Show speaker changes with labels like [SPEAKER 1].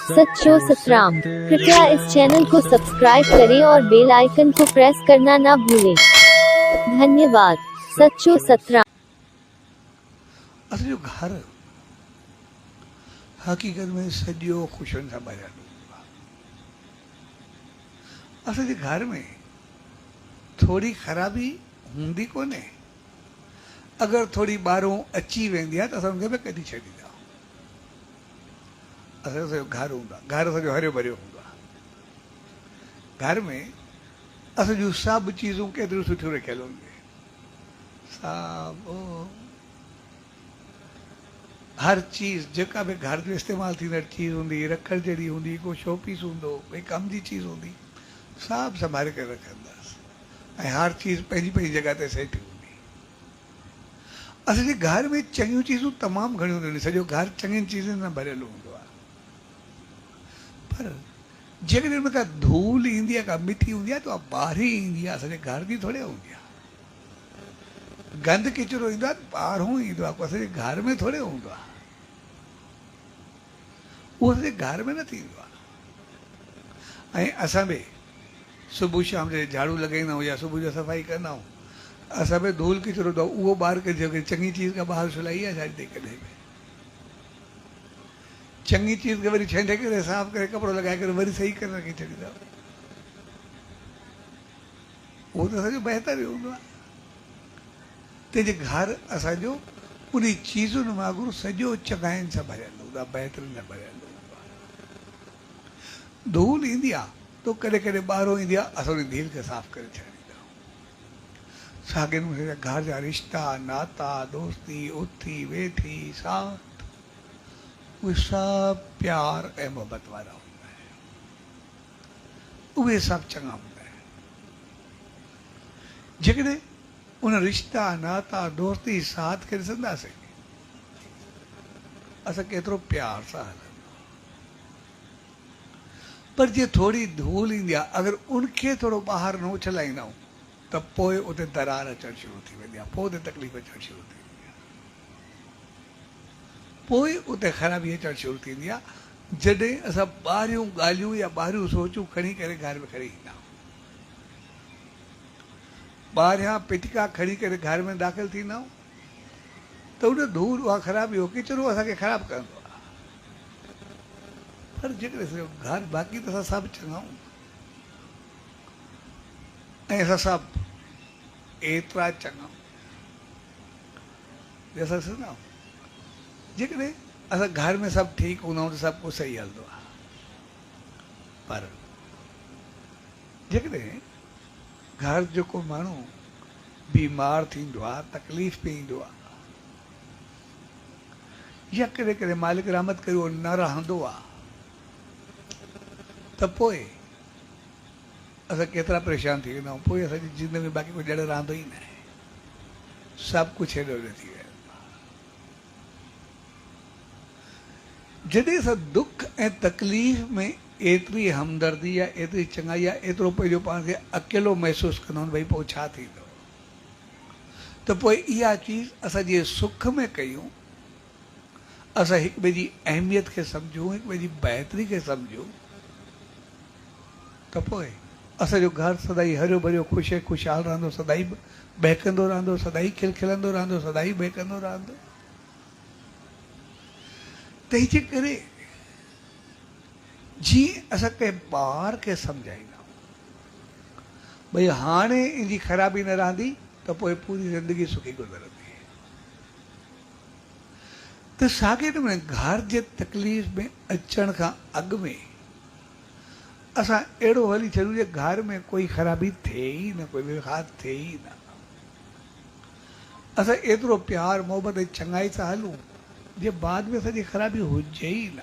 [SPEAKER 1] सच्चो सतराम। कृपया इस चैनल को सब्सक्राइब करें और बेल आइकन को प्रेस करना ना भूलें। धन्यवाद। सच्चो सतराम।
[SPEAKER 2] असांजो घर हक़ीक़त में सॼो ख़ुशियुनि सां भरियल हूंदो आहे। असांजे घर में थोरी ख़राबी हूंदी कोन्हे। अगरि थोरी ॿाहिरों अची वेंदी आहे त असां हुनखे बि कढी छॾींदा आहियूं। असांजो घर हूंदो आहे, घर असांजो हरियो भरियो हूंदो आहे। घर में असां जूं सभु चीज़ूं केतिरियूं सुठियूं रखियल हूंदियूं आहिनि। सभु हर चीज़ जेका बि घर जो इस्तेमालु थींदड़ चीज़ हूंदी, रखण जहिड़ी हूंदी, को शो पीस हूंदो, कोई कम जी चीज़ हूंदी, सभु संभाले करे रखंदासीं ऐं हर चीज़ पंहिंजी पंहिंजी जॻह ते सेट हूंदी। असांजे घर में चङियूं चीज़ूं तमामु घणियूं हूंदियूं आहिनि। सॼो घर चङियुनि चीज़ुनि सां भरियल हूंदो आहे। पर जेकॾहिं हुन खां धूल ईंदी आहे, का मिटी हूंदी आहे त उहा ॿाहिरी ईंदी आहे, असांजे घर जी थोरी हूंदी आहे। गंद किचिरो ईंदो आहे ॿाहिरों ईंदो आहे, असांजे घर में थोरे हूंदो आहे। उहो असांजे घर में न थींदो आहे। ऐं असां बि सुबुह शाम जो झाड़ू लॻाईंदा आहियूं या सुबुह जो सफ़ाई कंदा आहियूं, असां बि धूल किचिरो हूंदो आहे उहो ॿाहिरि करे चङी चीज़ खां ॿाहिरि सुलाई आहे छा कॾहिं बि। चङी चीज़ खे वरी छंडे करे साफ़ करे कपिड़ो लॻाए करे वरी सही करे रखी छॾींदा। उहो त असांजो बहितर ई हूंदो आहे। तंहिंजे घर असांजो उन चीज़ुनि वांगुरु सॼो चङाइनि सां भरियल हूंदो आहे, बहितरीन सां भरियल हूंदो आहे। धूल ईंदी आहे तो कॾहिं कॾहिं ॿाहिरों ईंदी आहे, असां उन धील खे साफ़ करे छॾींदा आहियूं। साॻिए नमूने घर जा रिश्ता नाता दोस्ती उथी वेठी साथ उहे सभु प्यार ऐं मोहबत वारा हूंदा आहिनि। उहे सभु चङा हूंदा आहिनि। जेकॾहिं उन रिश्ता नाता दोस्ती साथ खे ॾिसंदासीं, असां केतिरो प्यार सां हलंदा। पर जीअं थोरी धूल ईंदी आहे, अगरि उनखे थोरो ॿाहिरि न उछलाईंदा आहियूं त पोइ उते दरार अचणु शुरू थी वेंदी आहे, पोइ उते तकलीफ़ अचणु शुरू थी वेंदी आहे, पोइ उते ख़राबी अचणु शुरू थींदी आहे। जॾहिं असां ॿाहिरियूं ॻाल्हियूं या ॿाहिरियूं सोचूं खणी करे घर में खणी ईंदा आहियूं, ॿाहिरियां पिटका खणी करे घर में दाख़िल थींदा आहियूं त उन धूल उहा ख़राबी हो किचिरो असांखे ख़राबु कंदो आहे। पर जेकॾहिं घर बाक़ी त असां सभु चङा आहियूं ऐं असां सभु एतिरा चङा असां ॾिसंदा आहियूं। जेकॾहिं असां घर में सभु ठीकु हूंदा आहियूं त सभु कुझु सही हलंदो आहे। पर जेकॾहिं घर जो को माण्हू बीमार थींदो आहे, तकलीफ़ में ईंदो आहे, या कॾहिं कॾहिं मालिक रहमत करे उहो न रहंदो आहे, त पोइ असां केतिरा परेशान थी वेंदा आहियूं। पोइ असांजी ज़िंदगी में बाक़ी कोई ॼण रहंदो ई न आहे, सभु कुझु हेॾो होॾे थी वियो। जॾहिं असां दुख ऐं तकलीफ़ में एतिरी हमदर्दी या एतिरी चङाई या एतिरो पंहिंजो पाण खे अकेलो महसूसु कंदा आहियूं, भई पोइ छा थींदो, त पोइ इहा चीज़ असां जीअं सुख में कयूं, असां हिक ॿिए जी अहमियत खे सम्झूं, हिक ॿिए जी बहितरी खे सम्झूं, त पोइ असांजो घर सदाई हरियो भरियो ख़ुशि ख़ुशहाल रहंदो, सदाई बहकंदो रहंदो, सदाई खिलखिलंदो रहंदो, सदाई बहकंदो रहंदो। तंहिंजे करे जीअं असां कंहिं ॿार खे सम्झाईंदा आहियूं भई हाणे इनजी ख़राबी न रहंदी त पोइ पूरी ज़िंदगी सुखी गुज़रंदी। त साॻिए नमूने घर जे तकलीफ़ में अचण खां अॻु में असां अहिड़ो हली छॾूं जे घर में कोई ख़राबी थिए ई न, कोई विवाद थिए ई न। असां एतिरो प्यार मोहबत ऐं चङाई सां हलूं जे बाद में असांजी ख़राबी हुजे ई न।